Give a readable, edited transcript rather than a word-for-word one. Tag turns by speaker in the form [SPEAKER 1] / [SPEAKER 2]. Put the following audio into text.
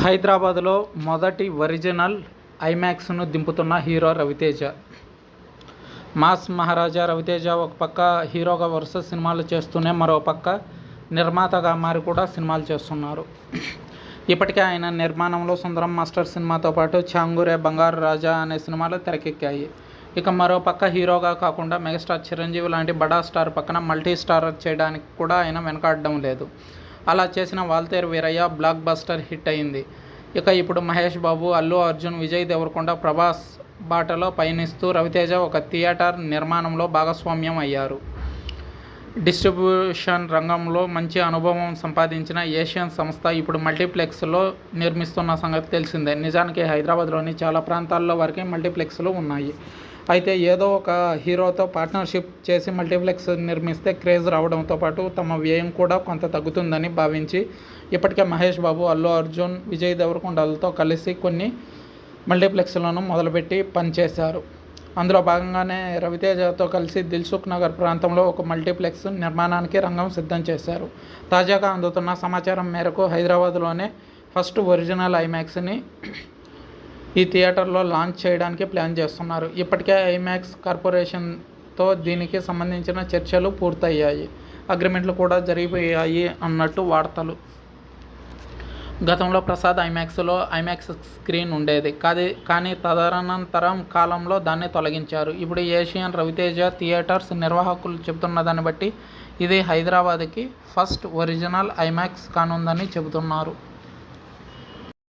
[SPEAKER 1] హైదరాబాద్లో మొదటి original ఐమాక్స్ను దింపుతున్న hero Raviteja. Mass మహారాజా రవితేజ ఒక పక్క హీరోగా వరుస సినిమాలు చేస్తూనే మరో పక్క నిర్మాతగా మారి కూడా సినిమాలు చేస్తున్నారు. ఇప్పటికే ఆయన నిర్మాణంలో సుందరం మాస్టర్ సినిమాతో పాటు చాంగురే, బంగారు రాజా అనే సినిమాలు తెరకెక్కాయి. ఇక మరో పక్క హీరోగా కాకుండా మెగాస్టార్ చిరంజీవి లాంటి బడా స్టార్ పక్కన మల్టీ స్టారర్ చేయడానికి కూడా ఆయన వెనకాడడం లేదు. అలా చేసిన Waltair Veerayya blockbuster hit అయింది. ఇక ఇప్పుడు మహేష్ బాబు, అల్లు అర్జున్, విజయ్ దేవరకొండ, ప్రభాస్ బాటలో పయనిస్తూ రవితేజ ఒక థియేటర్ నిర్మాణంలో భాగస్వామ్యం అయ్యారు. డిస్ట్రిబ్యూషన్ రంగంలో మంచి అనుభవం సంపాదించిన ఏషియన్ సంస్థ ఇప్పుడు మల్టీప్లెక్స్లో నిర్మిస్తున్న సంగతి తెలిసిందే. నిజానికి హైదరాబాద్లోని చాలా ప్రాంతాల్లో వరకు మల్టీప్లెక్స్లు ఉన్నాయి. అయితే ఏదో ఒక హీరోతో పార్ట్నర్షిప్ చేసి మల్టీప్లెక్స్ నిర్మిస్తే క్రేజ్ రావడంతో పాటు తమ వ్యయం కూడా కొంత తగ్గుతుందని భావించి ఇప్పటికే మహేష్ బాబు, అల్లు అర్జున్, విజయ్ దేవరకొండలతో కలిసి కొన్ని మల్టీప్లెక్స్లను మొదలుపెట్టి పనిచేశారు. అందులో భాగంగానే రవితేజతో కలిసి దిల్సుఖ్ నగర్ ప్రాంతంలో ఒక మల్టీప్లెక్స్ నిర్మాణానికి రంగం సిద్ధం చేశారు. తాజాగా అందుతున్న సమాచారం మేరకు హైదరాబాద్లోనే ఫస్ట్ ఒరిజినల్ ఐమాక్స్ని ఈ థియేటర్లో లాంచ్ చేయడానికి ప్లాన్ చేస్తున్నారు. ఇప్పటికే ఐమాక్స్ కార్పొరేషన్తో దీనికి సంబంధించిన చర్చలు పూర్తయ్యాయి. అగ్రిమెంట్లు కూడా జరిగిపోయాయి అన్నట్టు వార్తలు. గతంలో ప్రసాద్ ఐమాక్స్లో ఐమాక్స్ స్క్రీన్ ఉండేది కానీ తదనంతరం కాలంలో దాన్ని తొలగించారు. ఇప్పుడు ఏషియన్ రవితేజ థియేటర్స్ నిర్వాహకులు చెబుతున్న దాన్ని బట్టి ఇది హైదరాబాద్కి ఫస్ట్ ఒరిజినల్ ఐమాక్స్ కానుందని చెబుతున్నారు.